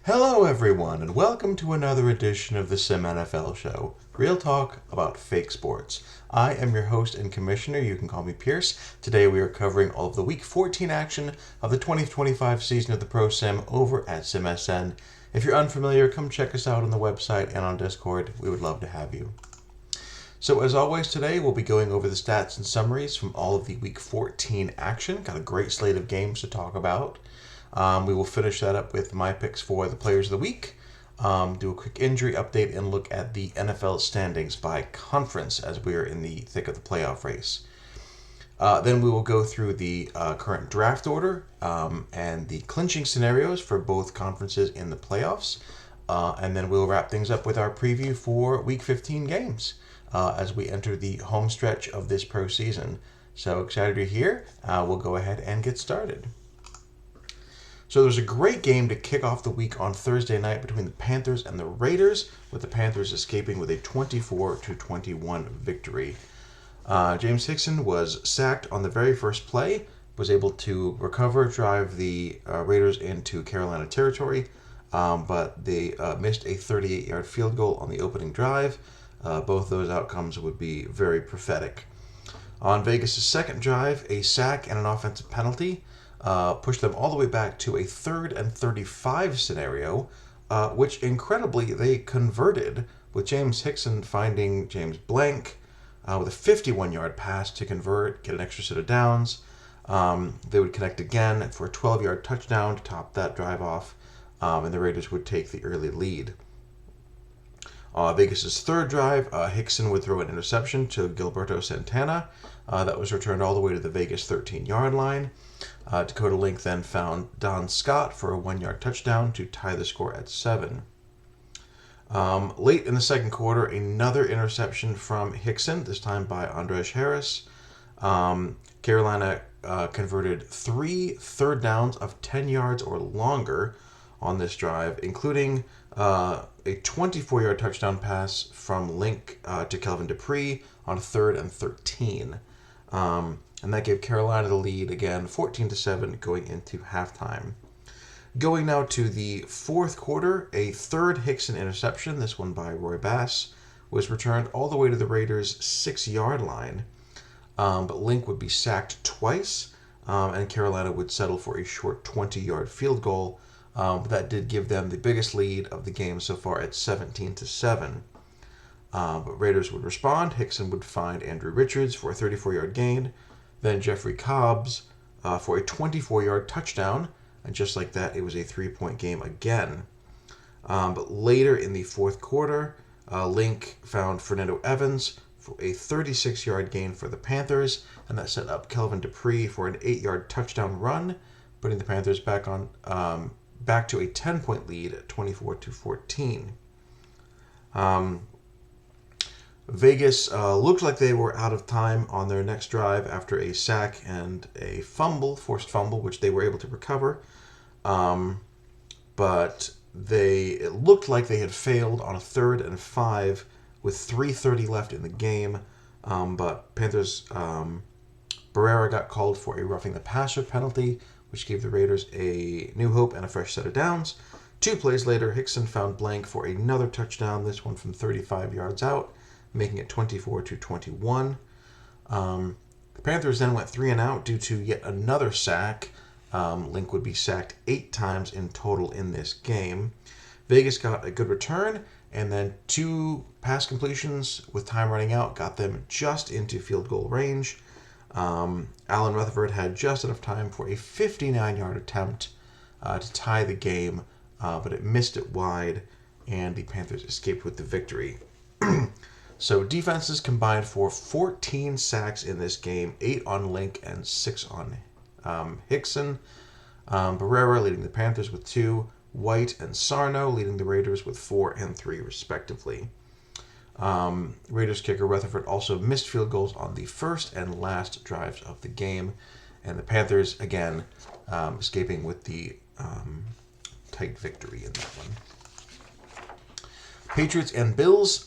Hello, everyone, and welcome to another edition of the SimNFL show. Real talk about fake sports. I am your host and commissioner. You can call me Pierce. Today we are covering all of the Week 14 action of the 2025 season of the Pro Sim over at SimSN. If you're unfamiliar, come check us out on the website and on Discord. We would love to have you. So as always today, we'll be going over the stats and summaries from all of the Week 14 action. Got a great slate of games to talk about. We will finish that up with my picks for the players of the week, do a quick injury update, and look at the NFL standings by conference as we are in the thick of the playoff race. Then we will go through the current draft order and the clinching scenarios for both conferences in the playoffs. And then we'll wrap things up with our preview for Week 15 games as we enter the home stretch of this pro season. So excited you're here. We'll go ahead and get started. So there was a great game to kick off the week on Thursday night between the Panthers and the Raiders, with the Panthers escaping with a 24-21 victory. James Hickson was sacked on the very first play, was able to recover, drive the Raiders into Carolina territory, but they missed a 38-yard field goal on the opening drive. Both those outcomes would be very prophetic. On Vegas' second drive, a sack and an offensive penalty pushed them all the way back to a 3rd and 35 scenario, which incredibly they converted, with James Hickson finding James Blank with a 51-yard pass to convert, get an extra set of downs. They would connect again for a 12-yard touchdown to top that drive off, and the Raiders would take the early lead. Vegas' third drive, Hickson would throw an interception to Gilberto Santana. That was returned all the way to the Vegas 13-yard line. Dakota Link then found Don Scott for a 1-yard touchdown to tie the score at 7. Late in the second quarter, another interception from Hickson, this time by Andrej Harris. Carolina converted 3 third downs of 10 yards or longer on this drive, including a 24-yard touchdown pass from Link to Kelvin Dupree on 3rd and 13. And that gave Carolina the lead again, 14-7, going into halftime. Going now to the fourth quarter, a third Hickson interception, this one by Roy Bass, was returned all the way to the Raiders' 6-yard line. But Link would be sacked twice, and Carolina would settle for a short 20-yard field goal. That did give them the biggest lead of the game so far at 17-7. But Raiders would respond. Hickson would find Andrew Richards for a 34-yard gain. Then Jeffrey Cobbs for a 24-yard touchdown. And just like that, it was a 3-point game again. But later in the fourth quarter, Link found Fernando Evans for a 36-yard gain for the Panthers. And that set up Kelvin Dupree for an 8-yard touchdown run, putting the Panthers back to a 10-point lead at 24-14. Vegas looked like they were out of time on their next drive after a sack and a forced fumble, which they were able to recover. But it looked like they had failed on a 3rd and 5 with 3:30 left in the game. But Panthers, Barrera got called for a roughing the passer penalty, which gave the Raiders a new hope and a fresh set of downs. 2 plays later, Hickson found Blank for another touchdown, this one from 35 yards out, making it 24-21. The Panthers then went 3 and out due to yet another sack. Link would be sacked 8 times in total in this game. Vegas got a good return, and then 2 pass completions with time running out got them just into field goal range. Alan Rutherford had just enough time for a 59-yard attempt to tie the game, but it missed it wide, and the Panthers escaped with the victory. So defenses combined for 14 sacks in this game, 8 on Link and 6 on Hickson. Barrera leading the Panthers with 2, White and Sarno leading the Raiders with 4 and 3 respectively. Raiders kicker Rutherford also missed field goals on the first and last drives of the game, and the Panthers again escaping with the tight victory in that one. Patriots and Bills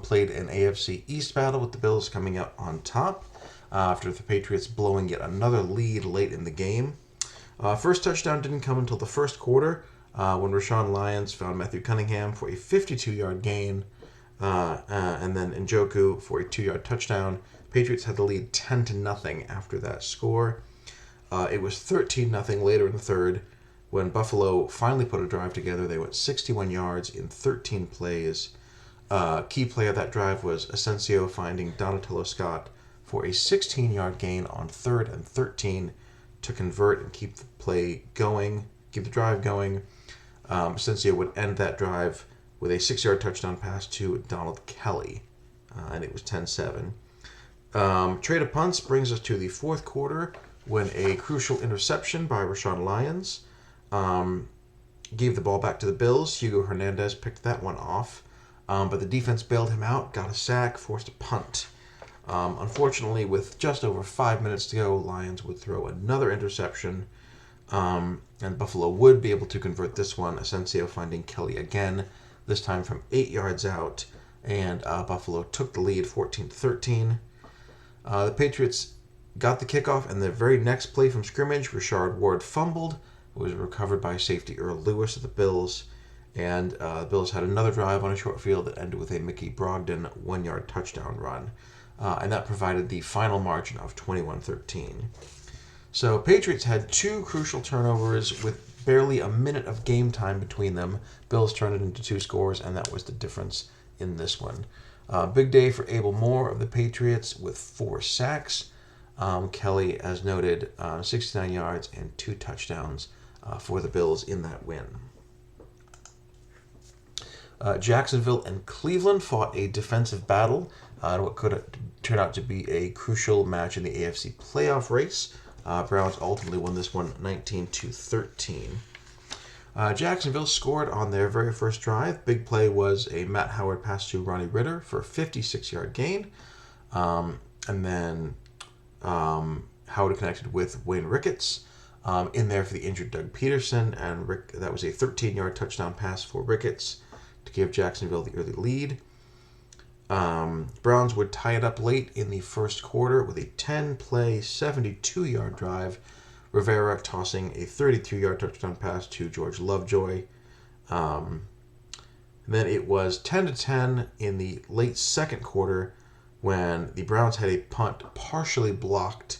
played an AFC East battle, with the Bills coming out on top after the Patriots blowing yet another lead late in the game. First touchdown didn't come until the first quarter, when Rashawn Lyons found Matthew Cunningham for a 52-yard gain, and then Njoku for a 2-yard touchdown. Patriots had the lead 10-0 after that score. It was 13-0 later in the third when Buffalo finally put a drive together. They went 61 yards in 13 plays. Key play of that drive was Asensio finding Donatello Scott for a 16-yard gain on 3rd and 13 to convert and keep the drive going. Asensio would end that drive with a 6-yard touchdown pass to Donald Kelly, and it was 10-7. Trade of punts brings us to the fourth quarter when a crucial interception by Rashawn Lyons gave the ball back to the Bills. Hugo Hernandez picked that one off, but the defense bailed him out, got a sack, forced a punt. Unfortunately, with just over 5 minutes to go, Lions would throw another interception, and Buffalo would be able to convert this one, Asensio finding Kelly again, this time from 8 yards out, and Buffalo took the lead 14-13. The Patriots got the kickoff, and the very next play from scrimmage, Rashard Ward fumbled. It was recovered by safety Earl Lewis of the Bills, and the Bills had another drive on a short field that ended with a Mickey Brogdon 1-yard touchdown run, and that provided the final margin of 21-13. So Patriots had 2 crucial turnovers with barely a minute of game time between them. Bills turned it into 2 scores, and that was the difference in this one. Big day for Abel Moore of the Patriots with 4 sacks. Kelly, as noted, 69 yards and 2 touchdowns for the Bills in that win. Jacksonville and Cleveland fought a defensive battle in what could turn out to be a crucial match in the AFC playoff race. Browns ultimately won this one 19-13. Jacksonville scored on their very first drive. Big play was a Matt Howard pass to Ronnie Ritter for a 56-yard gain. And then Howard connected with Wayne Ricketts in there for the injured Doug Peterson, and that was a 13-yard touchdown pass for Ricketts to give Jacksonville the early lead. Browns would tie it up late in the first quarter with a 10-play, 72-yard drive. Rivera tossing a 32-yard touchdown pass to George Lovejoy. And then it was 10-10 in the late second quarter when the Browns had a punt partially blocked.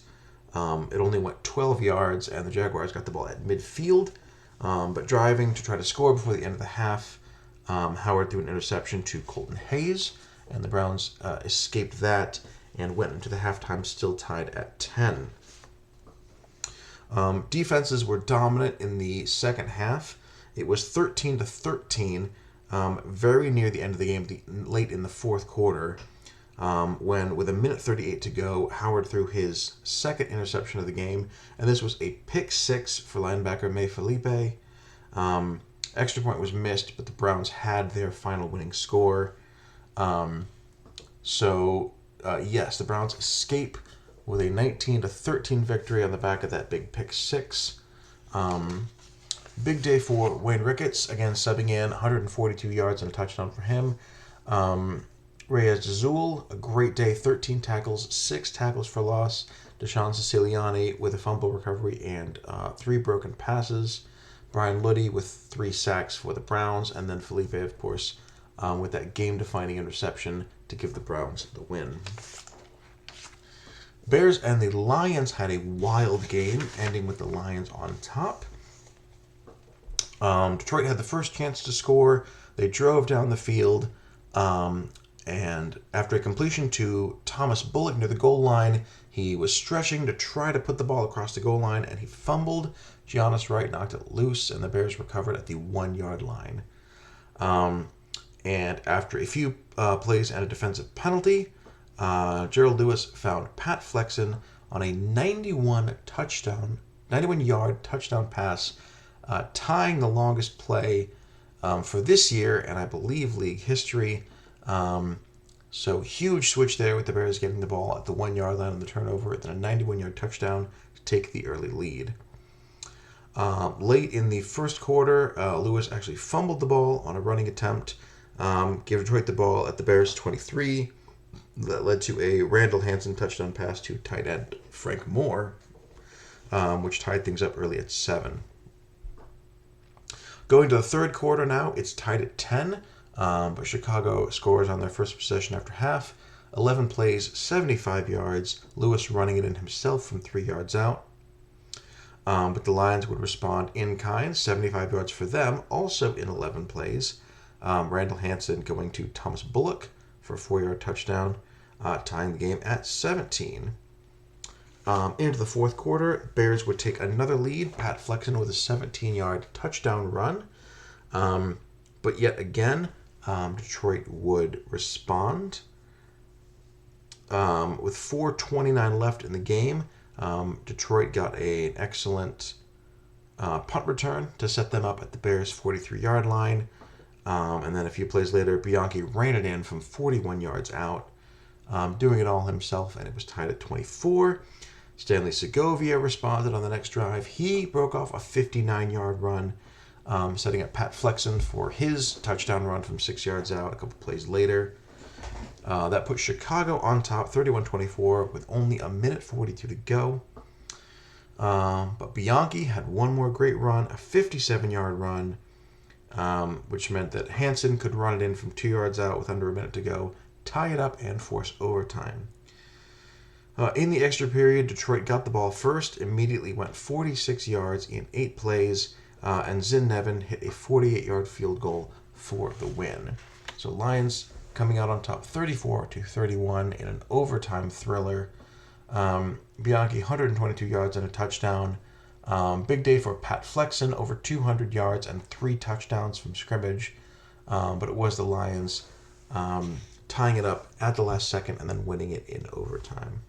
It only went 12 yards, and the Jaguars got the ball at midfield. But driving to try to score before the end of the half, Howard threw an interception to Colton Hayes, and the Browns escaped that and went into the halftime still tied at 10. Defenses were dominant in the second half. It was 13-13, very near the end of the game, late in the fourth quarter, when with 1:38 to go, Howard threw his second interception of the game, and this was a pick 6 for linebacker May Felipe. Extra point was missed, but the Browns had their final winning score. Yes, the Browns escape with a 19-13 victory on the back of that big pick 6. Big day for Wayne Ricketts, again subbing in, 142 yards and a touchdown for him. Reyes Azul, a great day, 13 tackles, 6 tackles for loss. Deshaun Siciliani with a fumble recovery and 3 broken passes. Brian Luddy with 3 sacks for the Browns, and then Felipe, of course, with that game-defining interception to give the Browns the win. Bears and the Lions had a wild game, ending with the Lions on top. Detroit had the first chance to score. They drove down the field, and after a completion to Thomas Bullock near the goal line, he was stretching to try to put the ball across the goal line, and he fumbled. Giannis Wright knocked it loose, and the Bears recovered at the 1-yard line. And after a few plays and a defensive penalty, Gerald Lewis found Pat Flexen on a 91-yard touchdown pass, tying the longest play for this year and I believe league history. So huge switch there with the Bears getting the ball at the 1-yard line on the turnover, then a 91-yard touchdown to take the early lead. Late in the first quarter, Lewis actually fumbled the ball on a running attempt, gave Detroit the ball at the Bears' 23. That led to a Randall Hansen touchdown pass to tight end Frank Moore, which tied things up early at 7. Going to the third quarter now, it's tied at 10, but Chicago scores on their first possession after half. 11 plays, 75 yards. Lewis running it in himself from 3 yards out. But the Lions would respond in kind, 75 yards for them, also in 11 plays. Randall Hansen going to Thomas Bullock for a 4-yard touchdown, tying the game at 17. Into the fourth quarter, Bears would take another lead. Pat Flexen with a 17-yard touchdown run. But yet again, Detroit would respond. With 4:29 left in the game, Detroit got an excellent punt return to set them up at the Bears' 43-yard line. And then a few plays later, Bianchi ran it in from 41 yards out, doing it all himself, and it was tied at 24. Stanley Segovia responded on the next drive. He broke off a 59-yard run, setting up Pat Flexen for his touchdown run from 6 yards out a couple plays later. That put Chicago on top, 31-24, with only a minute 42 to go. But Bianchi had one more great run, a 57-yard run, which meant that Hansen could run it in from 2 yards out with under a minute to go, tie it up, and force overtime. In the extra period, Detroit got the ball first, immediately went 46 yards in 8 plays, and Zin Nevin hit a 48-yard field goal for the win. So Lions coming out on top 34-31 in an overtime thriller. Bianchi 122 yards and a touchdown. Big day for Pat Flexen, over 200 yards and 3 touchdowns from scrimmage. But it was the Lions tying it up at the last second and then winning it in overtime.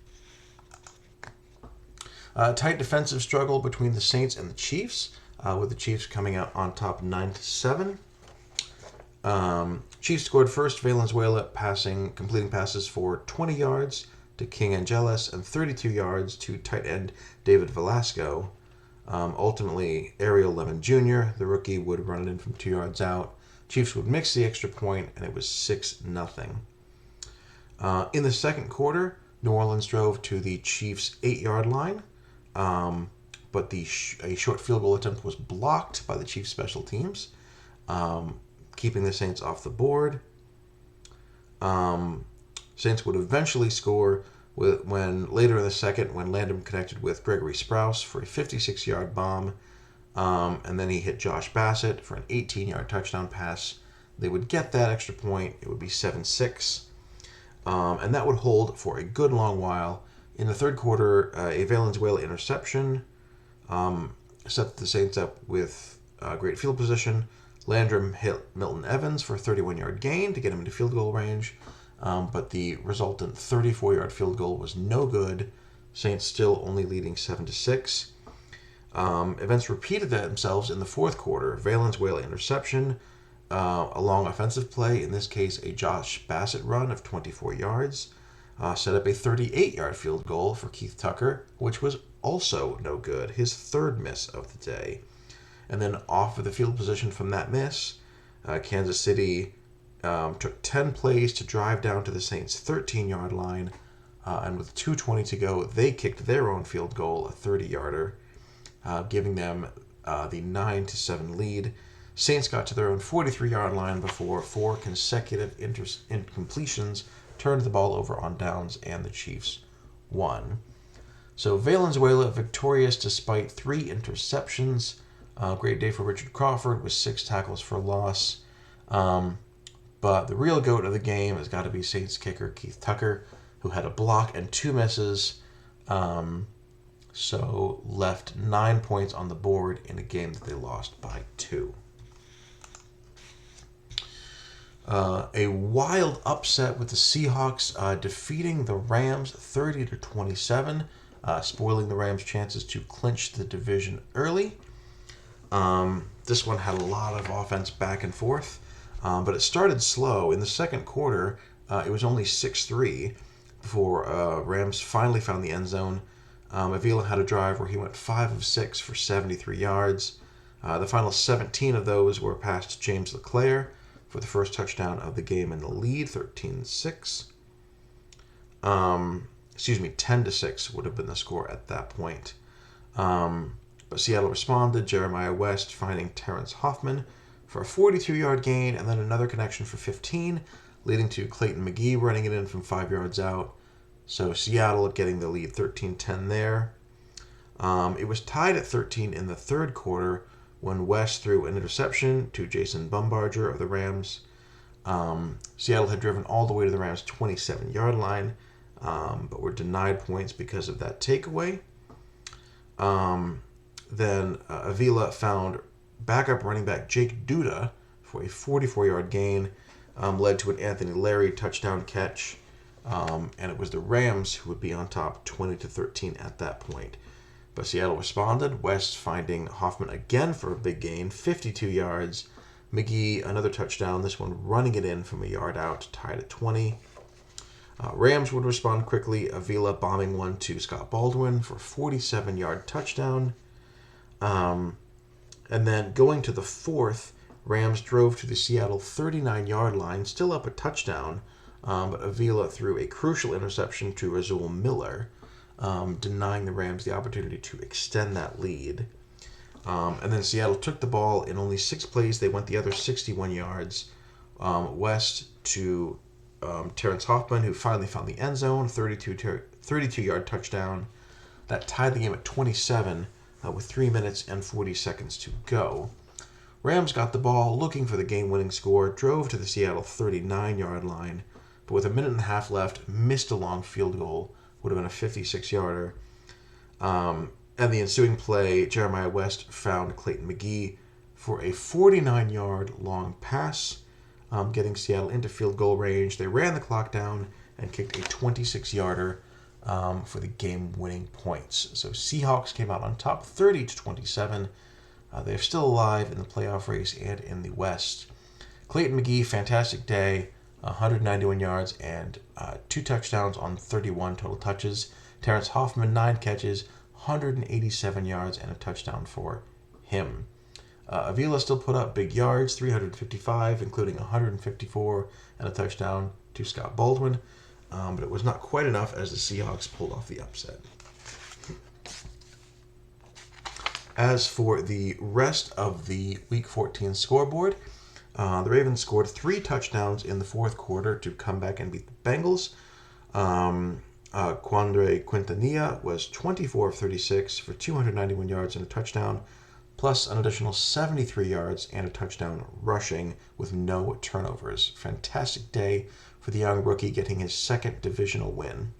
Tight defensive struggle between the Saints and the Chiefs, with the Chiefs coming out on top 9-7. Chiefs scored first. Valenzuela completing passes for 20 yards to King Angeles and 32 yards to tight end David Velasco. Ultimately, Ariel Lemon Jr., the rookie, would run it in from 2 yards out. Chiefs would mix the extra point, and it was 6-0. In the second quarter, New Orleans drove to the Chiefs' 8-yard line, but a short field goal attempt was blocked by the Chiefs' special teams, keeping the Saints off the board. Saints would eventually score later in the second when Landon connected with Gregory Sprouse for a 56-yard bomb, and then he hit Josh Bassett for an 18-yard touchdown pass. They would get that extra point. It would be 7-6, and that would hold for a good long while. In the third quarter, a Valenzuela interception set the Saints up with great field position. Landrum hit Milton Evans for a 31-yard gain to get him into field goal range, but the resultant 34-yard field goal was no good. Saints still only leading 7-6. Events repeated themselves in the fourth quarter. Valenzuela interception, a long offensive play, in this case a Josh Bassett run of 24 yards, set up a 38-yard field goal for Keith Tucker, which was also no good, his third miss of the day. And then off of the field position from that miss, Kansas City took 10 plays to drive down to the Saints' 13-yard line, and with 2:20 to go, they kicked their own field goal, a 30-yarder, giving them the 9-7 lead. Saints got to their own 43-yard line before 4 consecutive incompletions turned the ball over on downs, and the Chiefs won. So Valenzuela victorious despite 3 interceptions. Great day for Richard Crawford with 6 tackles for loss. But the real GOAT of the game has got to be Saints kicker Keith Tucker, who had a block and 2 misses. So left 9 points on the board in a game that they lost by 2. A wild upset with the Seahawks defeating the Rams 30-27, spoiling the Rams' chances to clinch the division early. This one had a lot of offense back and forth, but it started slow. In the second quarter, it was only 6-3 before Rams finally found the end zone. Avila had a drive where he went 5 of 6 for 73 yards. The final 17 of those were past James LeClaire for the first touchdown of the game in the lead, 13-6. 10-6 would have been the score at that point. but Seattle responded. Jeremiah West finding Terrence Hoffman for a 42-yard gain, and then another connection for 15, leading to Clayton McGee running it in from 5 yards out. So Seattle getting the lead 13-10 there. It was tied at 13 in the third quarter when West threw an interception to Jason Bumbarger of the Rams. Seattle had driven all the way to the Rams' 27-yard line, but were denied points because of that takeaway. Then Avila found backup running back Jake Duda for a 44-yard gain, led to an Anthony Larry touchdown catch, and it was the Rams who would be on top 20-13 at that point. But Seattle responded, West finding Hoffman again for a big gain, 52 yards. McGee, another touchdown, this one running it in from a yard out, tied at 20. Rams would respond quickly, Avila bombing one to Scott Baldwin for a 47-yard touchdown. And then going to the fourth, Rams drove to the Seattle 39-yard line, still up a touchdown, but Avila threw a crucial interception to Razul Miller, denying the Rams the opportunity to extend that lead. And then Seattle took the ball in only 6 plays. They went the other 61 yards west to Terrence Hoffman, who finally found the end zone, 32-yard touchdown. That tied the game at 27 with 3 minutes and 40 seconds to go. Rams got the ball, looking for the game-winning score, drove to the Seattle 39-yard line, but with a minute and a half left, missed a long field goal, would have been a 56-yarder. And the ensuing play, Jeremiah West found Clayton McGee for a 49-yard long pass, getting Seattle into field goal range. They ran the clock down and kicked a 26-yarder for the game-winning points. So Seahawks came out on top 30-27. They're still alive in the playoff race and in the West. Clayton McGee, fantastic day, 191 yards and 2 touchdowns on 31 total touches. Terrence Hoffman, 9 catches, 187 yards and a touchdown for him. Avila still put up big yards, 355, including 154 and a touchdown to Scott Baldwin, but it was not quite enough as the Seahawks pulled off the upset. As for the rest of the Week 14 scoreboard, the Ravens scored 3 touchdowns in the fourth quarter to come back and beat the Bengals. Quandre Quintanilla was 24 of 36 for 291 yards and a touchdown, plus an additional 73 yards and a touchdown rushing with no turnovers. Fantastic day for the young rookie, getting his second divisional win.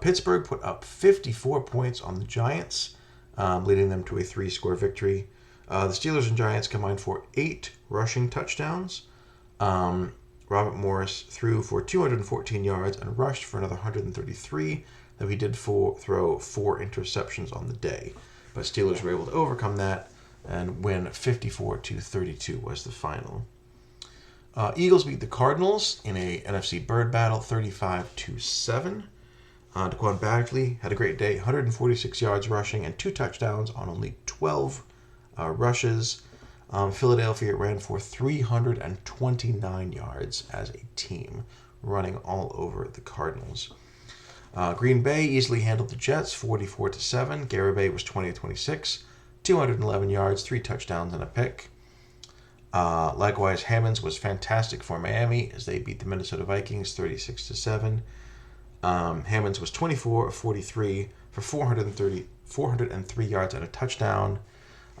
Pittsburgh put up 54 points on the Giants, leading them to a 3-score victory. The Steelers and Giants combined for 8 rushing touchdowns. Robert Morris threw for 214 yards and rushed for another 133, though he did throw 4 interceptions on the day. But Steelers were able to overcome that and win 54-32 was the final. Eagles beat the Cardinals in a NFC Bird battle 35-7. Daquan Badgley had a great day, 146 yards rushing and 2 touchdowns on only 12 rushes. Philadelphia ran for 329 yards as a team, running all over the Cardinals. Green Bay easily handled the Jets, 44-7. Garibay was 20-26, 211 yards, 3 touchdowns, and a pick. Likewise, Hammonds was fantastic for Miami as they beat the Minnesota Vikings 36-7. Hammonds was 24 of 43 for 403 yards and a touchdown.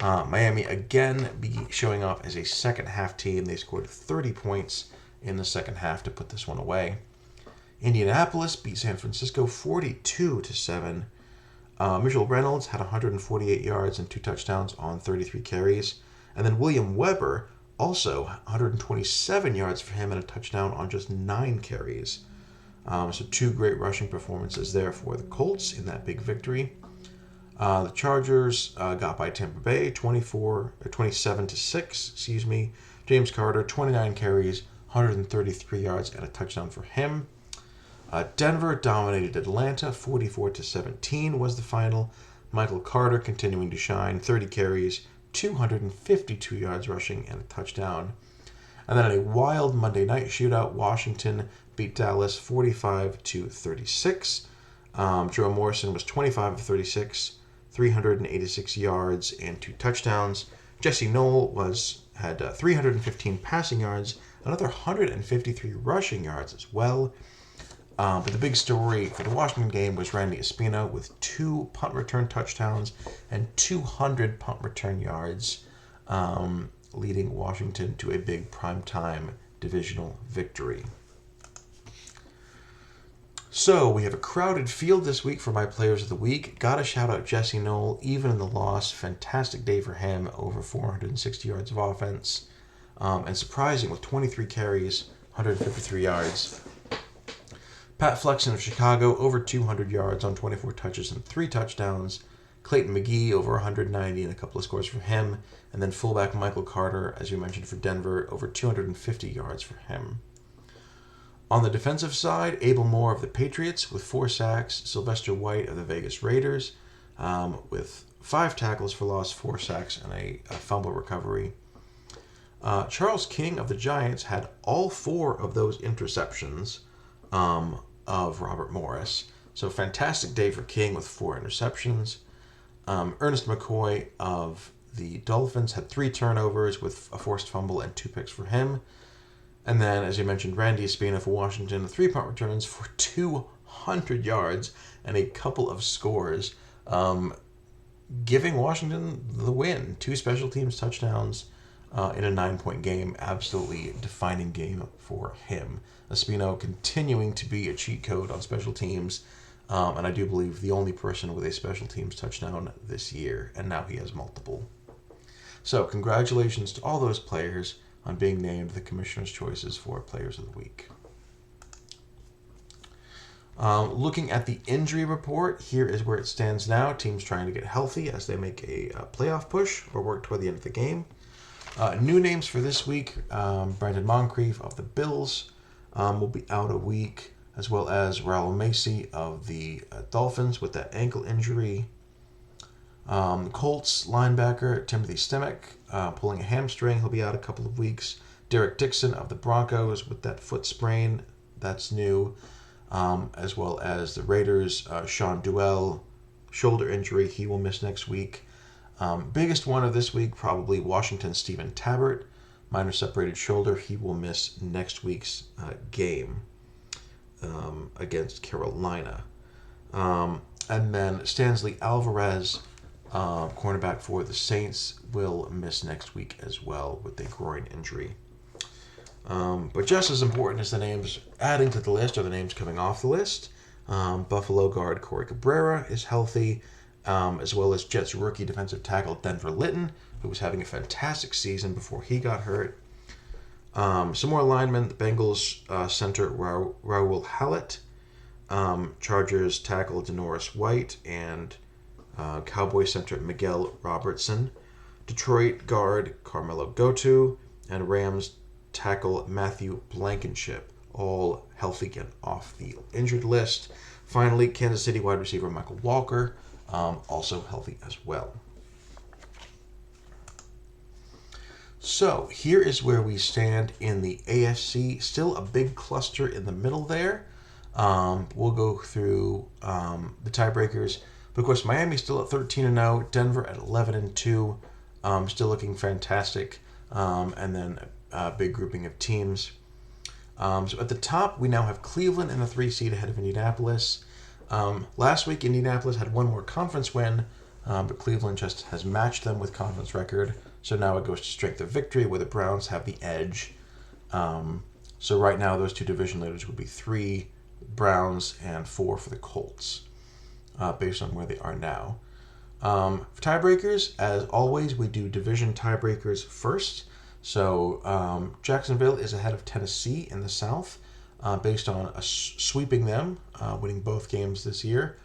Miami again showing up as a second-half team. They scored 30 points in the second half to put this one away. Indianapolis beat San Francisco 42-7. Mitchell Reynolds had 148 yards and 2 touchdowns on 33 carries. And then William Weber, also 127 yards for him and a touchdown on just 9 carries. So 2 great rushing performances there for the Colts in that big victory. The Chargers got by Tampa Bay 27-6. James Carter, 29 carries, 133 yards and a touchdown for him. Denver dominated Atlanta 44-17 was the final. Michael Carter continuing to shine, 30 carries, 252 yards rushing and a touchdown. And then in a wild Monday night shootout, Washington beat Dallas 45-36. Joe Morrison was 25 of 36, 386 yards and 2 touchdowns. Jesse Knoll had 315 passing yards, another 153 rushing yards as well. But the big story for the Washington game was Randy Espino with 2 punt return touchdowns and 200 punt return yards, leading Washington to a big primetime divisional victory. So we have a crowded field this week for my players of the week. Gotta shout out Jesse Knoll, even in the loss. Fantastic day for him, over 460 yards of offense. And surprising with 23 carries, 153 yards. Pat Flexen of Chicago, over 200 yards on 24 touches and 3 touchdowns. Clayton McGee, over 190 and a couple of scores for him. And then fullback Michael Carter, as you mentioned, for Denver, over 250 yards for him. On the defensive side, Abel Moore of the Patriots with 4 sacks. Sylvester White of the Vegas Raiders with 5 tackles for loss, 4 sacks, and a fumble recovery. Charles King of the Giants had all 4 of those interceptions of Robert Morris. So fantastic day for King with 4 interceptions. Ernest McCoy of the Dolphins had 3 turnovers with a forced fumble and 2 picks for him. And then, as you mentioned, Randy Espino for Washington, 3 punt returns for 200 yards and a couple of scores, giving Washington the win. 2 special teams touchdowns in a 9-point game. Absolutely defining game for him. Espino continuing to be a cheat code on special teams, and I do believe the only person with a special teams touchdown this year, and now he has multiple. So congratulations to all those players on being named the Commissioner's Choices for Players of the Week. Looking at the injury report, here is where it stands now. Teams trying to get healthy as they make a playoff push or work toward the end of the game. New names for this week, Brandon Moncrief of the Bills will be out a week, as well as Raul Macy of the Dolphins with that ankle injury. Colts linebacker Timothy Stemek pulling a hamstring. He'll be out a couple of weeks. Derek Dixon of the Broncos with that foot sprain. That's new. As well as the Raiders, Sean Duell, shoulder injury. He will miss next week. Biggest one of this week, probably Washington Stephen Tabbert. Minor separated shoulder. He will miss next week's game against Carolina. And then Stanley Alvarez, cornerback for the Saints, will miss next week as well with a groin injury. But just as important as the names adding to the list are the names coming off the list. Buffalo guard Corey Cabrera is healthy, as well as Jets rookie defensive tackle Denver Litton, who was having a fantastic season before he got hurt. Some more linemen, the Bengals center Raul Hallett, Chargers tackle Denoris White, and Cowboy center Miguel Robertson, Detroit guard Carmelo Goto, and Rams tackle Matthew Blankenship, all healthy and off the injured list. Finally, Kansas City wide receiver Michael Walker, also healthy as well. So here is where we stand in the AFC. Still a big cluster in the middle there. We'll go through the tiebreakers. But of course, Miami's still at 13-0, Denver at 11-2, still looking fantastic, and then a big grouping of teams. So at the top, we now have Cleveland in the 3 seed ahead of Indianapolis. Last week, Indianapolis had one more conference win, but Cleveland just has matched them with conference record. So now it goes to strength of victory, where the Browns have the edge. So right now, those 2 division leaders would be 3 Browns and 4 for the Colts, based on where they are now. For tiebreakers, as always, we do division tiebreakers first. So Jacksonville is ahead of Tennessee in the South, based on sweeping them, winning both games this year.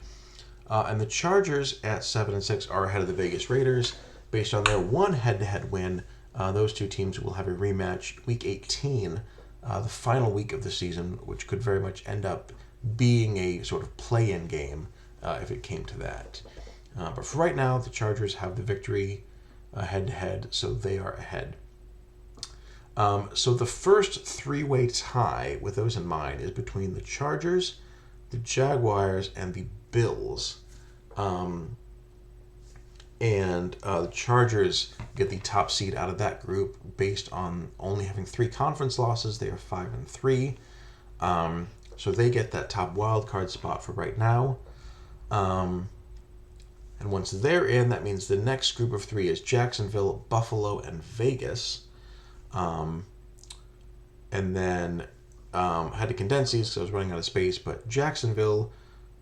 And the Chargers at 7-6 are ahead of the Vegas Raiders, based on their one head-to-head win. Those 2 teams will have a rematch Week 18, the final week of the season, which could very much end up being a sort of play-in game if it came to that. But for right now, the Chargers have the victory head-to-head, so they are ahead. So the first 3-way tie, with those in mind, is between the Chargers, the Jaguars, and the Bills. And the Chargers get the top seed out of that group based on only having 3 conference losses. They are 5-3. So they get that top wild card spot for right now. And once they're in, that means the next group of 3 is Jacksonville, Buffalo, and Vegas. And then I had to condense these because I was running out of space. But Jacksonville,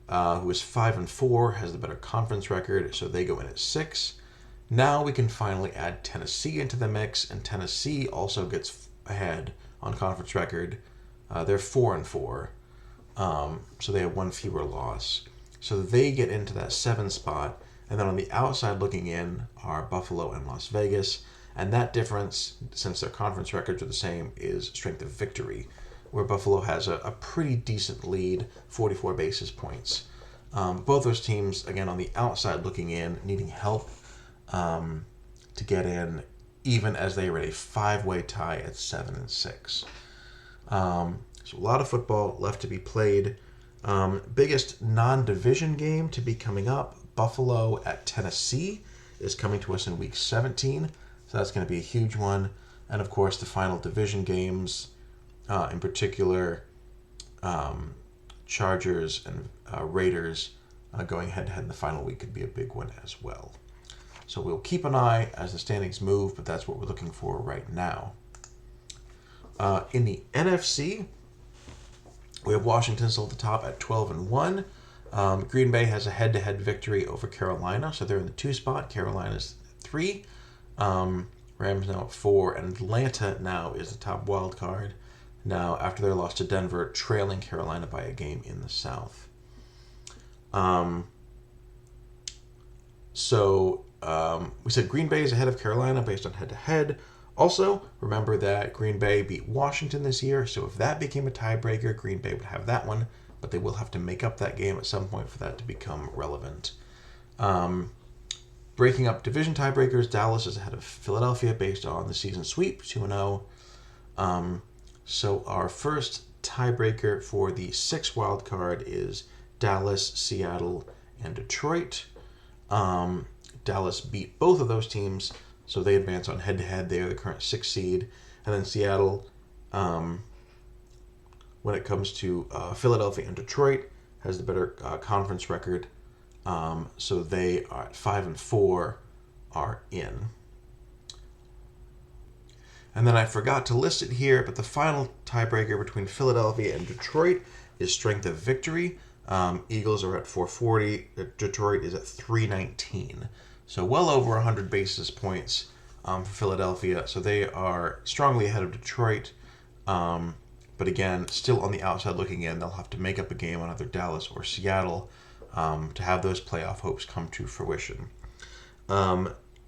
who is 5-4, has the better conference record, so they go in at 6. Now we can finally add Tennessee into the mix, and Tennessee also gets ahead on conference record. They're 4-4, so they have 1 fewer loss. So they get into that 7 spot, and then on the outside looking in are Buffalo and Las Vegas, and that difference, since their conference records are the same, is strength of victory, where Buffalo has a pretty decent lead, 44 basis points. Both those teams, again, on the outside looking in, needing help to get in, even as they are in a 5-way tie at 7-6. So a lot of football left to be played. Biggest non-division game to be coming up, Buffalo at Tennessee, is coming to us in week 17. So that's going to be a huge one. And of course, the final division games, in particular, Chargers and Raiders going head-to-head in the final week could be a big one as well. So we'll keep an eye as the standings move, but that's what we're looking for right now. In the NFC, we have Washington still at the top at 12-1. Green Bay has a head-to-head victory over Carolina, so they're in the 2 spot. Carolina's 3. Rams now at 4, and Atlanta now is the top wild card. Now, after their loss to Denver, trailing Carolina by a game in the South. We said Green Bay is ahead of Carolina based on head-to-head. Also, remember that Green Bay beat Washington this year, so if that became a tiebreaker, Green Bay would have that one, but they will have to make up that game at some point for that to become relevant. Breaking up division tiebreakers, Dallas is ahead of Philadelphia based on the season sweep, 2-0. So our first tiebreaker for the 6th wild card is Dallas, Seattle, and Detroit. Dallas beat both of those teams, so they advance on head-to-head. They are the current 6th seed. And then Seattle, when it comes to Philadelphia and Detroit, has the better conference record. So they are at 5-4, are in. And then I forgot to list it here, but the final tiebreaker between Philadelphia and Detroit is strength of victory. Eagles are at 440. Detroit is at 319. So well over 100 basis points for Philadelphia. So they are strongly ahead of Detroit. But again, still on the outside looking in. They'll have to make up a game on either Dallas or Seattle to have those playoff hopes come to fruition.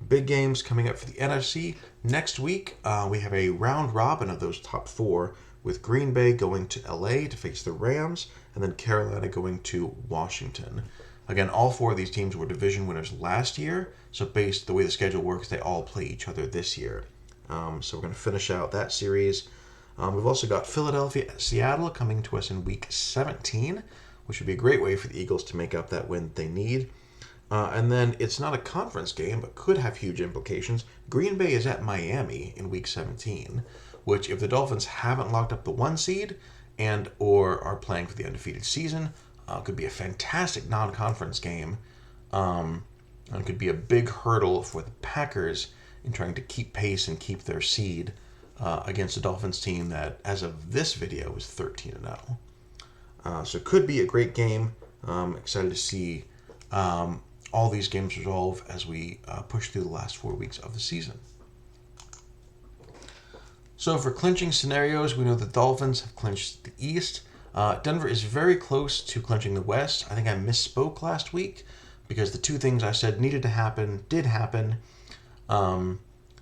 Big games coming up for the NFC. Next week, we have a round robin of those top 4, with Green Bay going to LA to face the Rams, and then Carolina going to Washington. Again, all 4 of these teams were division winners last year, so based the way the schedule works, they all play each other this year. So we're going to finish out that series. We've also got Philadelphia at Seattle coming to us in week 17, which would be a great way for the Eagles to make up that win they need. And then it's not a conference game, but could have huge implications. Green Bay is at Miami in week 17, which if the Dolphins haven't locked up the 1 seed and or are playing for the undefeated season, could be a fantastic non-conference game, and could be a big hurdle for the Packers in trying to keep pace and keep their seed against a Dolphins team that, as of this video, is 13-0. So it could be a great game. Excited to see all these games resolve as we push through the last 4 weeks of the season. So for clinching scenarios, we know the Dolphins have clinched the East. Denver is very close to clinching the West. I think I misspoke last week because the 2 things I said needed to happen did happen,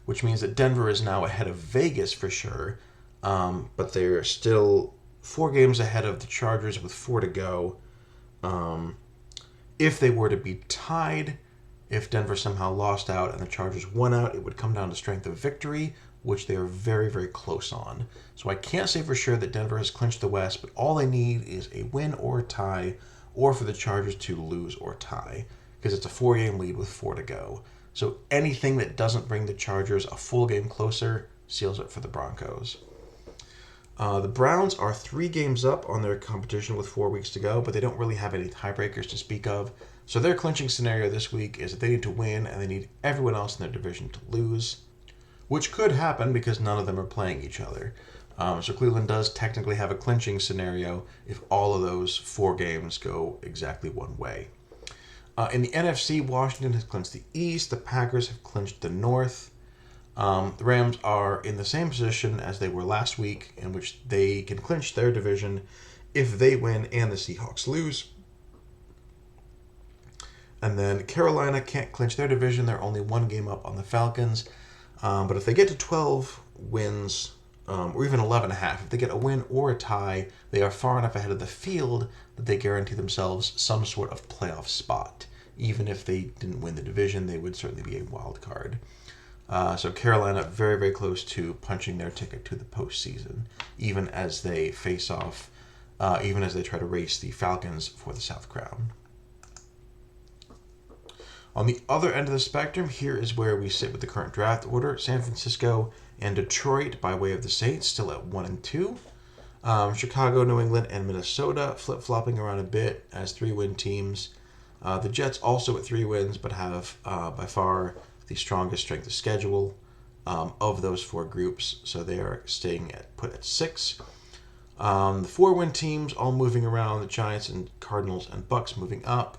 which means that Denver is now ahead of Vegas for sure, but they're still 4 games ahead of the Chargers with 4 to go. If they were to be tied, if Denver somehow lost out and the Chargers won out, it would come down to strength of victory, which they are very, very close on. So I can't say for sure that Denver has clinched the West, but all they need is a win or a tie, or for the Chargers to lose or tie, because it's a 4-game lead with 4 to go. So anything that doesn't bring the Chargers a full game closer seals it for the Broncos. The Browns are 3 games up on their competition with 4 weeks to go, but they don't really have any tiebreakers to speak of. So their clinching scenario this week is that they need to win and they need everyone else in their division to lose, which could happen because none of them are playing each other. So Cleveland does technically have a clinching scenario if all of those 4 games go exactly one way. In the NFC, Washington has clinched the East. The Packers have clinched the North. The Rams are in the same position as they were last week, in which they can clinch their division if they win and the Seahawks lose. And then Carolina can't clinch their division. They're only 1 game up on the Falcons. But if they get to 12 wins, or even 11.5, if they get a win or a tie, they are far enough ahead of the field that they guarantee themselves some sort of playoff spot. Even if they didn't win the division, they would certainly be a wild card. So Carolina very, very close to punching their ticket to the postseason, even as they face off, even as they try to race the Falcons for the South Crown. On the other end of the spectrum, here is where we sit with the current draft order. San Francisco and Detroit, by way of the Saints, still at 1 and 2. Chicago, New England, and Minnesota flip-flopping around a bit as 3-win teams. The Jets also at 3 wins, but have by far the strongest strength of schedule of those 4 groups, so they are staying put at 6. The 4-win teams all moving around, the Giants and Cardinals and Bucks moving up,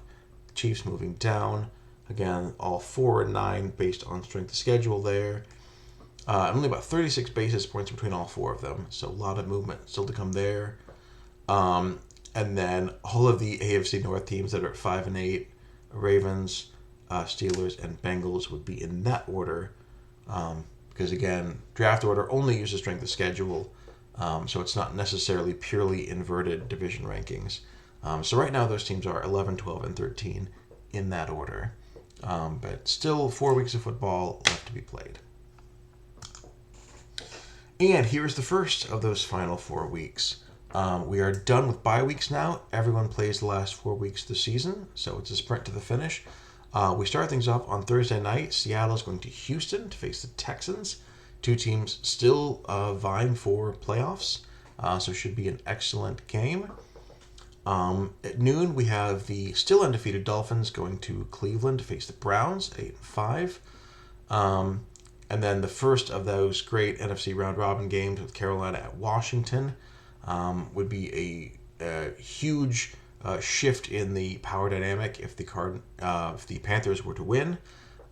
Chiefs moving down. Again, all 4 and 9 based on strength of schedule there. Only about 36 basis points between all 4 of them, so a lot of movement still to come there. And then all of the AFC North teams that are at 5 and 8, Ravens, Steelers, and Bengals would be in that order. Because again, draft order only uses strength of schedule, so it's not necessarily purely inverted division rankings. So right now those teams are 11, 12, and 13 in that order. But still 4 weeks of football left to be played. And here's the first of those final 4 weeks. We are done with bye weeks now. Everyone plays the last 4 weeks of the season, so it's a sprint to the finish. We start things off on Thursday night. Seattle is going to Houston to face the Texans. 2 teams still vying for playoffs, so should be an excellent game. At noon, we have the still undefeated Dolphins going to Cleveland to face the Browns, 8-5. And then the first of those great NFC round-robin games with Carolina at Washington would be a huge shift in the power dynamic if the Panthers were to win.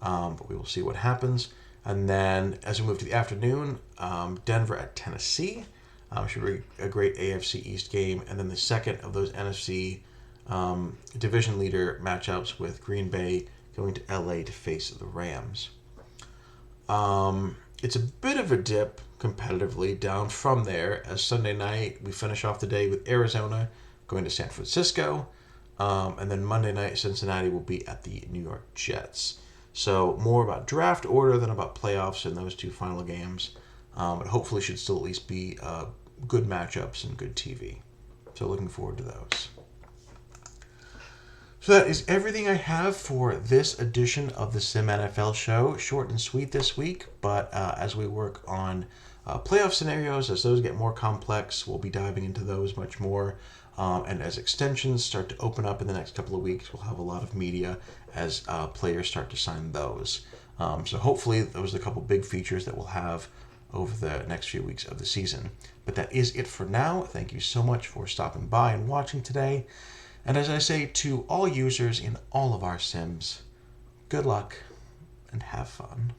But we will see what happens. And then as we move to the afternoon, Denver at Tennessee. Should be a great AFC East game. And then the second of those NFC division leader matchups with Green Bay going to LA to face the Rams. It's a bit of a dip competitively down from there, as Sunday night we finish off the day with Arizona going to San Francisco, and then Monday night Cincinnati will be at the New York Jets. So more about draft order than about playoffs in those 2 final games, but hopefully should still at least be good matchups and good TV. So looking forward to those. So that is everything I have for this edition of the SimNFL show. Short and sweet this week, but as we work on playoff scenarios, as those get more complex, we'll be diving into those much more. And as extensions start to open up in the next couple of weeks, we'll have a lot of media as players start to sign those. So hopefully those are a couple big features that we'll have over the next few weeks of the season. But that is it for now. Thank you so much for stopping by and watching today. And as I say to all users in all of our sims, good luck and have fun.